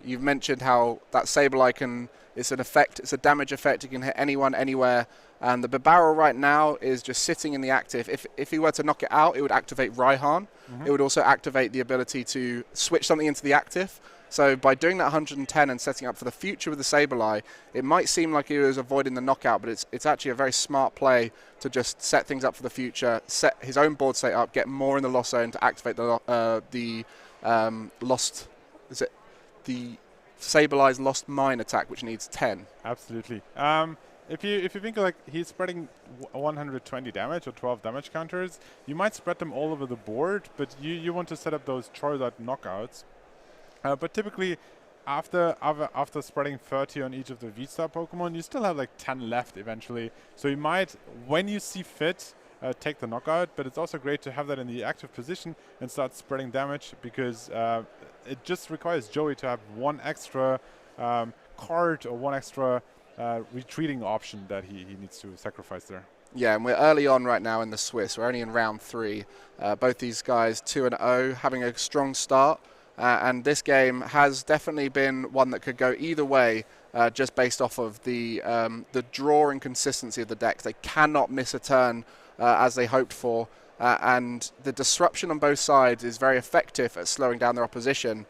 You've mentioned how that Sableye it's an effect, it's a damage effect. You can hit anyone, anywhere. And the Bibarel right now is just sitting in the active. If he were to knock it out, it would activate Raihan. It would also activate the ability to switch something into the active. So by doing that 110 and setting up for the future with the Sableye, it might seem like he was avoiding the knockout, but it's actually a very smart play to just set things up for the future, set his own board state up, get more in the Lost Zone to activate the Sableye's Lost Mine attack, which needs 10. Absolutely. If you think like he's spreading 120 damage or 12 damage counters, you might spread them all over the board, but you want to set up those Charizard knockouts. But typically, after spreading 30 on each of the VStar Pokemon, you still have like 10 left eventually. So you might, when you see fit, take the knockout, but it's also great to have that in the active position and start spreading damage, because it just requires Joey to have one extra card or one extra retreating option that he needs to sacrifice there. Yeah, and we're early on right now in the Swiss. We're only in round 3. Both these guys 2-0, having a strong start. And this game has definitely been one that could go either way, just based off of the draw and consistency of the decks. They cannot miss a turn as they hoped for. And the disruption on both sides is very effective at slowing down their opposition.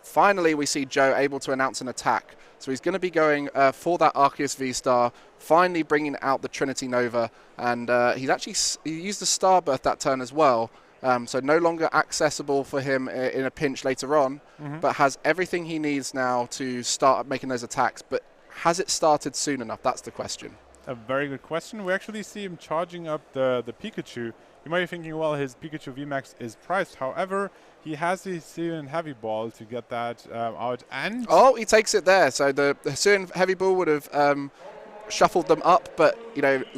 Finally, we see Joe able to announce an attack. So he's going to be going for that Arcues V-Star, finally bringing out the Trinity Nova. And he used the Starbirth that turn as well. So no longer accessible for him in a pinch later on, but has everything he needs now to start making those attacks. But has it started soon enough? That's the question. A very good question. We actually see him charging up the Pikachu. You might be thinking, well, his Pikachu VMAX is priced. However, he has the Hisuian Heavy Ball to get that out. And oh, he takes it there. So the Hisuian Heavy Ball would have shuffled them up, but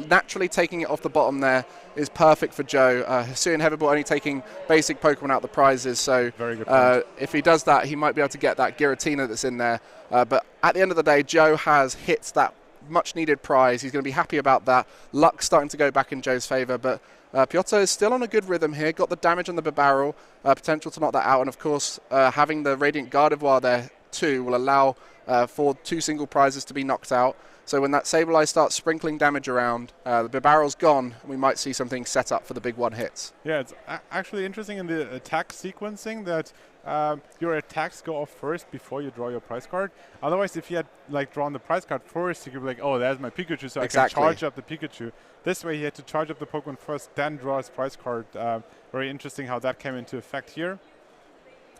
naturally taking it off the bottom there is perfect for Joe. Hisuian Heavy Ball only taking basic Pokemon out the prizes, so very good point. If he does that, he might be able to get that Giratina that's in there. But at the end of the day, Joe has hit that much needed prize. He's going to be happy about that. Luck's starting to go back in Joe's favour, but Piotr is still on a good rhythm here. Got the damage on the Bibarel, potential to knock that out, and of course having the Radiant Gardevoir there too will allow for 2 single prizes to be knocked out. So when that Sableye starts sprinkling damage around, the barrel's gone, and we might see something set up for the big one hits. Yeah, it's actually interesting in the attack sequencing that your attacks go off first before you draw your prize card. Otherwise, if you had like drawn the prize card first, you could be like, oh, there's my Pikachu, so I can charge up the Pikachu. This way, he had to charge up the Pokemon first, then draw his prize card. Very interesting how that came into effect here.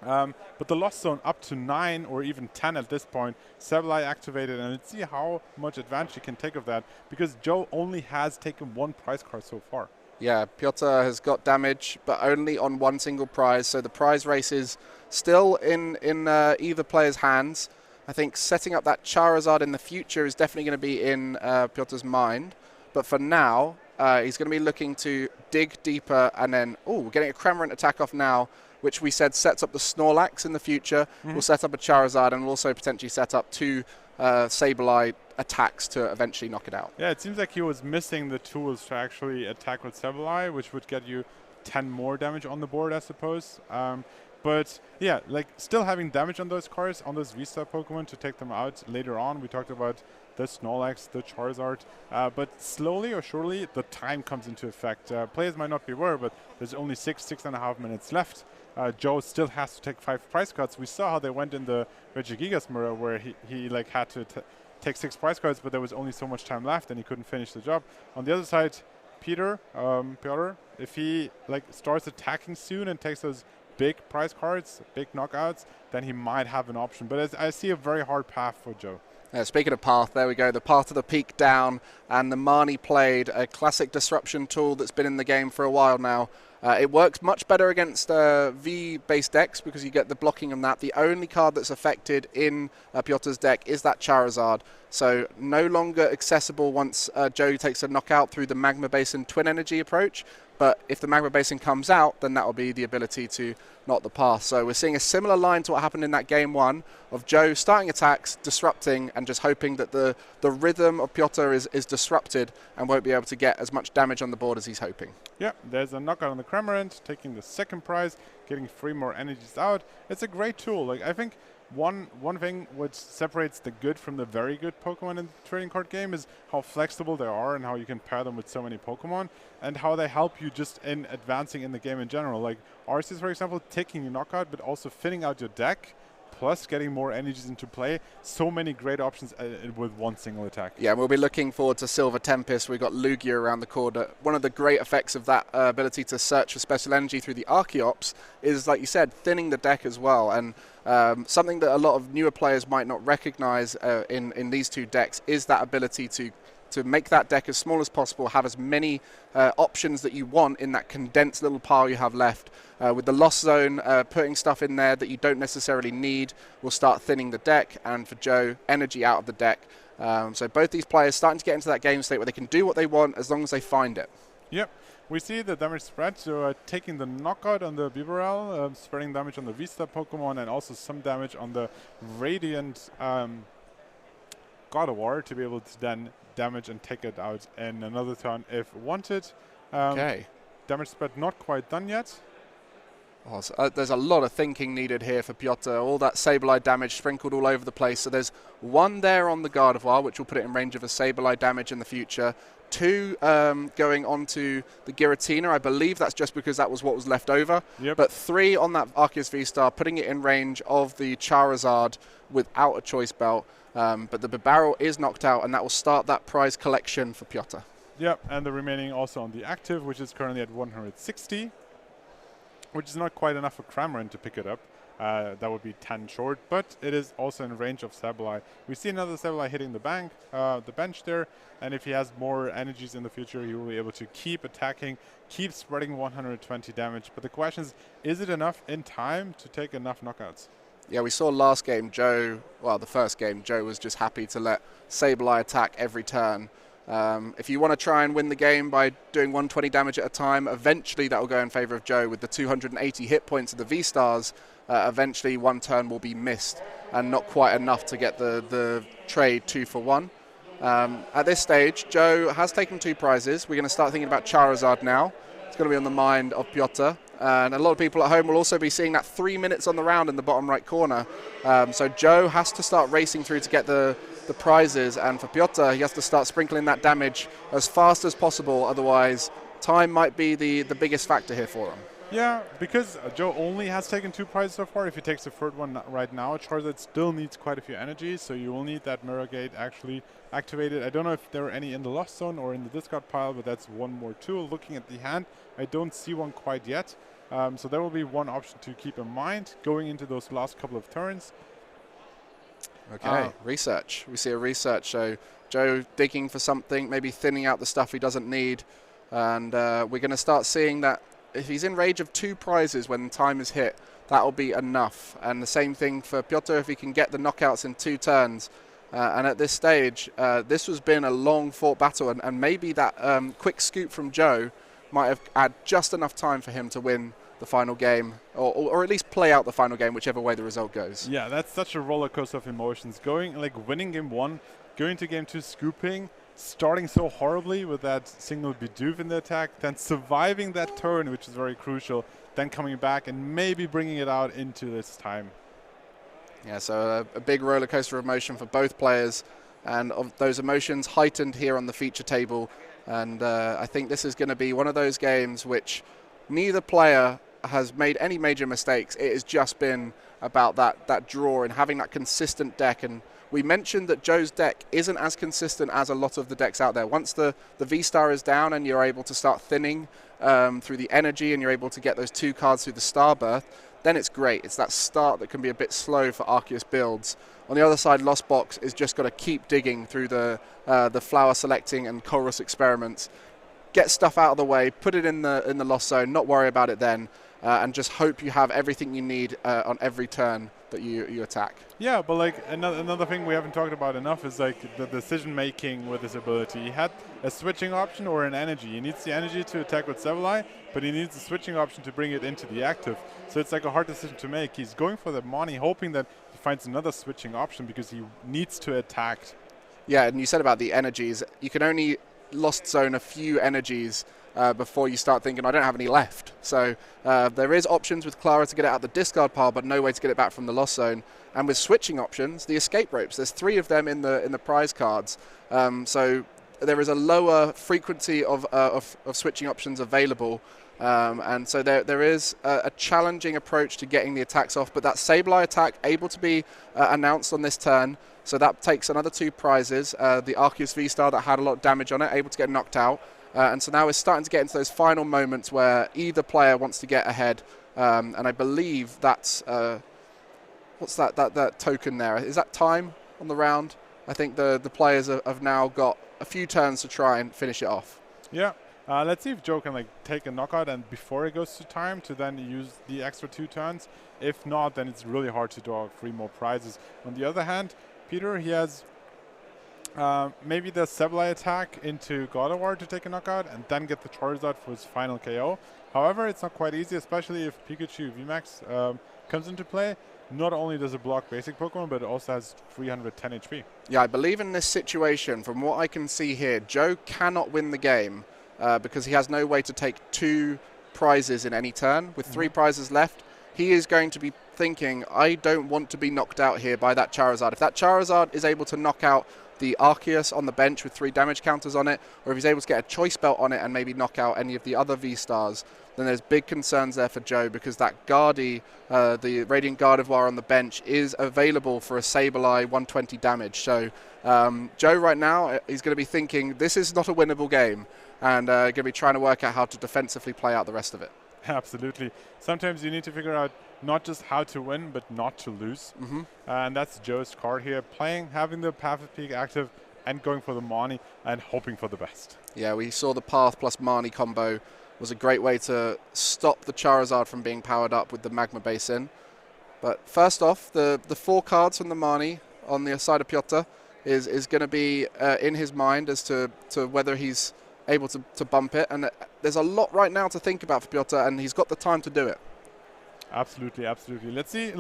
But the Lost Zone up to 9 or even 10 at this point, Sableye activated, and let's see how much advantage he can take of that, because Joe only has taken 1 prize card so far. Yeah, Piotr has got damage, but only on 1 single prize, so the prize race is still in either player's hands. I think setting up that Charizard in the future is definitely going to be in Piotr's mind, but for now, he's going to be looking to dig deeper, and then, we're getting a Cramorant attack off now, which we said sets up the Snorlax in the future. We'll set up a Charizard, and we'll also potentially set up 2 Sableye attacks to eventually knock it out. Yeah, it seems like he was missing the tools to actually attack with Sableye, which would get you 10 more damage on the board, I suppose. But yeah, like still having damage on those cards, on those VStar Pokemon to take them out later on. We talked about the Snorlax, the Charizard, but slowly or surely the time comes into effect. Players might not be aware, but there's only 6.5 minutes left. Joe still has to take 5 prize cards. We saw how they went in the Regigigas mirror, where he like had to take 6 prize cards, but there was only so much time left and he couldn't finish the job. On the other side, Piotr, if he like starts attacking soon and takes those big prize cards, big knockouts, then he might have an option. But I see a very hard path for Joe. Speaking of path, there we go, the path of the peak down, and the Marnie played a classic disruption tool that's been in the game for a while now. It works much better against V-based decks because you get the blocking on that. The only card that's affected in Piotr's deck is that Charizard, so no longer accessible once Joe takes a knockout through the Magma Basin Twin Energy approach. But if the Magma Basin comes out, then that will be the ability to knock the path. So we're seeing a similar line to what happened in that game 1 of Joe starting attacks, disrupting, and just hoping that the rhythm of Piotr is disrupted and won't be able to get as much damage on the board as he's hoping. Yeah, there's a knockout on the Cramorant, taking the 2nd prize, getting 3 more energies out. It's a great tool. Like I think one thing which separates the good from the very good Pokemon in the trading card game is how flexible they are and how you can pair them with so many Pokemon and how they help you just in advancing in the game in general. Like Arceus, for example, taking your knockout but also filling out your deck, plus getting more energies into play. So many great options with 1 single attack. Yeah, we'll be looking forward to Silver Tempest. We've got Lugia around the corner. One of the great effects of that ability to search for special energy through the Archeops is, like you said, thinning the deck as well. And something that a lot of newer players might not recognize in these 2 decks is that ability to make that deck as small as possible, have as many options that you want in that condensed little pile you have left. With the Lost Zone, putting stuff in there that you don't necessarily need will start thinning the deck, and for Joe, energy out of the deck. So both these players starting to get into that game state where they can do what they want as long as they find it. Yep. We see the damage spread, so taking the knockout on the Bibarel, spreading damage on the V-Star Pokemon, and also some damage on the Radiant God of War to be able to then damage and take it out in another turn if wanted. Okay. Damage spread not quite done yet. Oh, so, there's a lot of thinking needed here for Piotr. All that Sableye damage sprinkled all over the place. So there's 1 there on the Gardevoir, which will put it in range of a Sableye damage in the future. 2 going onto the Giratina. I believe that's just because that was what was left over. Yep. But 3 on that Arceus V-Star, putting it in range of the Charizard without a choice belt. But the Bibarel is knocked out, and that will start that prize collection for Piotr. Yep, and the remaining also on the active, which is currently at 160, which is not quite enough for Cramorant to pick it up. That would be 10 short, but it is also in range of Sableye. We see another Sableye hitting the bench there, and if he has more energies in the future, he will be able to keep attacking, keep spreading 120 damage. But the question is it enough in time to take enough knockouts? Yeah, we saw last game the first game, Joe was just happy to let Sableye attack every turn. If you want to try and win the game by doing 120 damage at a time, eventually that will go in favor of Joe with the 280 hit points of the V-Stars. Eventually 1 turn will be missed and not quite enough to get the trade 2 for 1. At this stage, Joe has taken 2 prizes. We're going to start thinking about Charizard now. It's going to be on the mind of Piotr. And a lot of people at home will also be seeing that 3 minutes on the round in the bottom right corner. So Joe has to start racing through to get the the prizes, and for Piotr, he has to start sprinkling that damage as fast as possible, otherwise time might be the biggest factor here for him. Yeah, because Joe only has taken 2 prizes so far. If he takes the third one right now, Charizard still needs quite a few energies, so you will need that Mirror Gate actually activated. I don't know if there are any in the Lost Zone or in the discard pile, but that's one more tool. Looking at the hand, I don't see one quite yet. So there will be one option to keep in mind going into those last couple of turns. Okay, research. We see a research. So Joe digging for something, maybe thinning out the stuff he doesn't need. And we're going to start seeing that if he's in range of 2 prizes when time is hit, that will be enough. And the same thing for Piotr if he can get the knockouts in 2 turns. And at this stage, this has been a long fought battle. And maybe that quick scoop from Joe might have had just enough time for him to win the final game, or at least play out the final game, whichever way the result goes. Yeah, that's such a roller coaster of emotions. Winning game 1, going to game 2 scooping, starting so horribly with that single Bidoof in the attack, then surviving that turn, which is very crucial, then coming back and maybe bringing it out into this time. Yeah, so a big roller coaster of emotion for both players, and of those emotions heightened here on the feature table. And I think this is going to be one of those games which neither player has made any major mistakes. It has just been about that draw and having that consistent deck. And we mentioned that Joe's deck isn't as consistent as a lot of the decks out there. Once the VStar is down and you're able to start thinning through the energy and you're able to get those 2 cards through the Starbirth, then it's great. It's that start that can be a bit slow for Arcues builds. On the other side, Lost Box is just got to keep digging through the flower selecting and chorus experiments. Get stuff out of the way, put it in the Lost Zone, not worry about it then, and just hope you have everything you need on every turn that you attack. Yeah, but like another thing we haven't talked about enough is like the decision making with this ability. He had a switching option or an energy. He needs the energy to attack with Sableye, but he needs the switching option to bring it into the active. So it's like a hard decision to make. He's going for the money, hoping that he finds another switching option because he needs to attack. Yeah, and you said about the energies. You can only Lost Zone a few energies before you start thinking, I don't have any left. So there is options with Clara to get it out the discard pile, but no way to get it back from the Lost Zone. And with switching options, the escape ropes, there's 3 of them in the prize cards. So there is a lower frequency of switching options available. And so there is a challenging approach to getting the attacks off, but that Sableye attack able to be announced on this turn. So that takes another 2 prizes. The Arcues VStar that had a lot of damage on it, able to get knocked out. And so now we're starting to get into those final moments where either player wants to get ahead. And I believe that's, what's that token there? Is that time on the round? I think the players have now got a few turns to try and finish it off. Yeah. Let's see if Joe can take a knockout and before it goes to time to then use the extra 2 turns. If not, then it's really hard to draw 3 more prizes. On the other hand, Peter, he has maybe the Sableye attack into God of War to take a knockout and then get the Charizard for his final KO. However, it's not quite easy, especially if Pikachu VMAX comes into play. Not only does it block basic Pokemon, but it also has 310 HP. Yeah, I believe in this situation, from what I can see here, Joe cannot win the game because he has no way to take 2 prizes in any turn. With 3 prizes left, he is going to be thinking, I don't want to be knocked out here by that Charizard. If that Charizard is able to knock out the Arceus on the bench with 3 damage counters on it, or if he's able to get a choice belt on it and maybe knock out any of the other V-Stars, then there's big concerns there for Joe because that Guardy, the Radiant Gardevoir on the bench, is available for a Sableye 120 damage. So Joe right now, he's going to be thinking, this is not a winnable game, and going to be trying to work out how to defensively play out the rest of it. Absolutely. Sometimes you need to figure out not just how to win, but not to lose. And that's Joe's card here. Having the Path of Peak active and going for the Marnie and hoping for the best. Yeah, we saw the Path plus Marnie combo was a great way to stop the Charizard from being powered up with the Magma Basin. But first off, the 4 cards from the Marnie on the side of Piotr is going to be in his mind as to whether he's able to bump it. And there's a lot right now to think about for Piotr, and he's got the time to do it. Absolutely, absolutely. Let's see,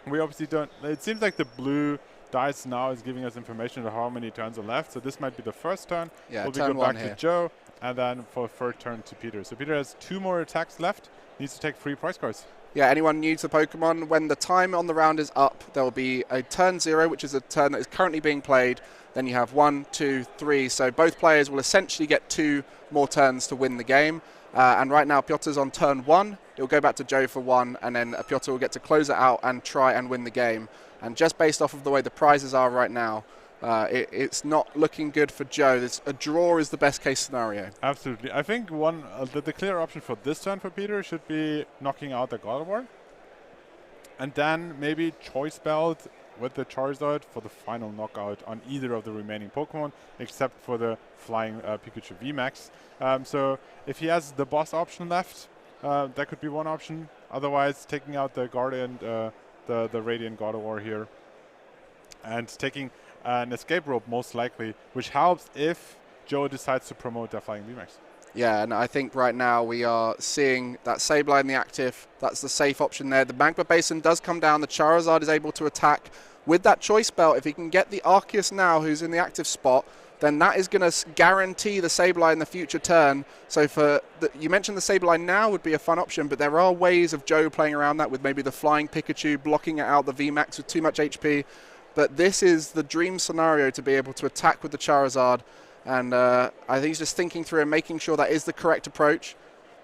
we obviously don't, it seems like the blue dice now is giving us information on how many turns are left. So this might be the first turn. Yeah, we'll turn go 1 back here. to Joe. and then for third turn to Peter. So Peter has 2 more attacks left, needs to take 3 prize cards. Yeah, anyone new to Pokemon, when the time on the round is up, there will be a turn 0, which is a turn that is currently being played. Then you have 1, 2, 3. So both players will essentially get 2 more turns to win the game. And right now, Piotr's on turn 1. It will go back to Joe for 1, and then Piotr will get to close it out and try and win the game. And just based off of the way the prizes are right now, it's not looking good for Joe. A draw is the best case scenario. Absolutely. I think the clear option for this turn for Peter should be knocking out the God of War. And then maybe Choice Belt with the Charizard for the final knockout on either of the remaining Pokemon, except for the flying Pikachu VMAX. So if he has the boss option left, that could be one option. Otherwise, taking out the Guardian, the Radiant God of War here, and taking an escape rope most likely, which helps if Joe decides to promote their flying VMAX. Yeah, and I think right now we are seeing that Sableye in the active. That's the safe option there. The Magma Basin does come down. The Charizard is able to attack with that Choice Belt. If he can get the Arcues now, who's in the active spot, then that is going to guarantee the Sableye in the future turn. So you mentioned the Sableye now would be a fun option, but there are ways of Joe playing around that with maybe the flying Pikachu, blocking it out, the VMAX with too much HP. But this is the dream scenario to be able to attack with the Charizard. And I think he's just thinking through and making sure that is the correct approach.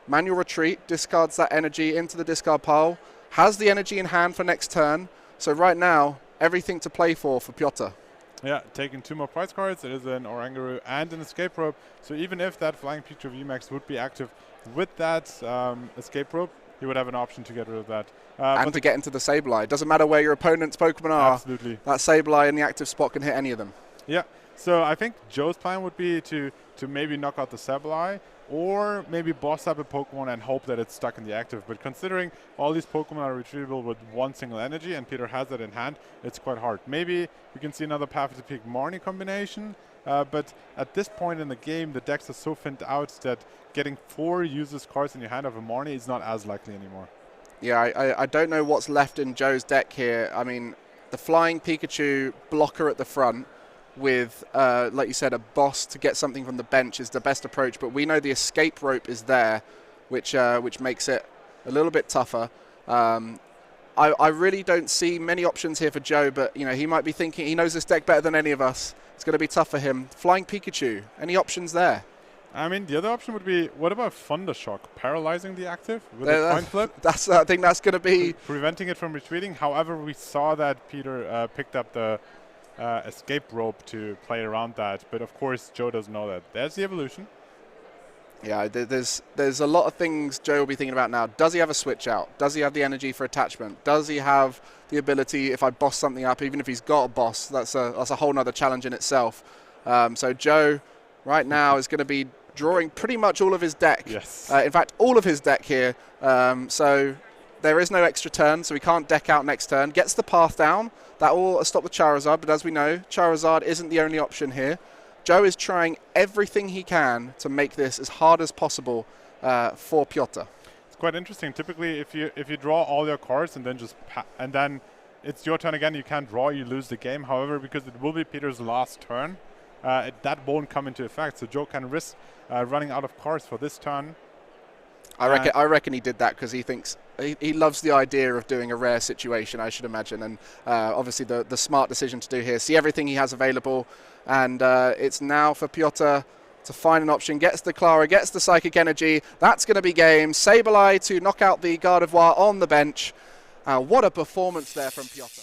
Manual retreat, discards that energy into the discard pile, has the energy in hand for next turn. So right now, everything to play for Piotr. Yeah, taking 2 more prize cards. It is an Orangaroo and an escape rope. So even if that flying Pikachu VMAX would be active with that escape rope, he would have an option to get rid of that. And to get into the Sableye. It doesn't matter where your opponent's Pokemon are. Absolutely. That Sableye in the active spot can hit any of them. Yeah. So I think Joe's plan would be to maybe knock out the Sableye, or maybe boss up a Pokemon and hope that it's stuck in the active. But considering all these Pokemon are retrievable with 1 single energy, and Peter has that in hand, it's quite hard. Maybe we can see another path to pick Marnie combination, but at this point in the game, the decks are so thinned out that getting 4 useless cards in your hand of a Marnie is not as likely anymore. Yeah, I don't know what's left in Joe's deck here. I mean, the flying Pikachu blocker at the front with, like you said, a boss to get something from the bench is the best approach. But we know the escape rope is there, which makes it a little bit tougher. I really don't see many options here for Joe, but he might be thinking he knows this deck better than any of us. It's going to be tough for him. Flying Pikachu, any options there? I mean, the other option would be, what about Thundershock? Paralyzing the active with a coin flip? I think that's going to be preventing it from retreating. However, we saw that Peter picked up the escape rope to play around that, but of course Joe doesn't know that. There's the evolution. Yeah, there's a lot of things Joe will be thinking about now. Does he have a switch out? Does he have the energy for attachment? Does he have the ability, if I boss something up, even if he's got a boss, that's a whole nother challenge in itself. So Joe right now is going to be drawing pretty much all of his deck. Yes. In fact, all of his deck here. So there is no extra turn, so he can't deck out next turn. Gets the path down. That will stop the Charizard, but as we know, Charizard isn't the only option here. Joe is trying everything he can to make this as hard as possible for Piotr. It's quite interesting. Typically, if you draw all your cards and then it's your turn again, you can't draw, you lose the game. However, because it will be Peter's last turn, that won't come into effect. So Joe can risk running out of cards for this turn. I reckon he did that because he thinks he loves the idea of doing a rare situation, I should imagine, and obviously the smart decision to do here. See everything he has available, and it's now for Piotr to find an option. Gets the Clara, gets the Psychic Energy. That's going to be game. Sableye to knock out the Gardevoir on the bench. What a performance there from Piotr.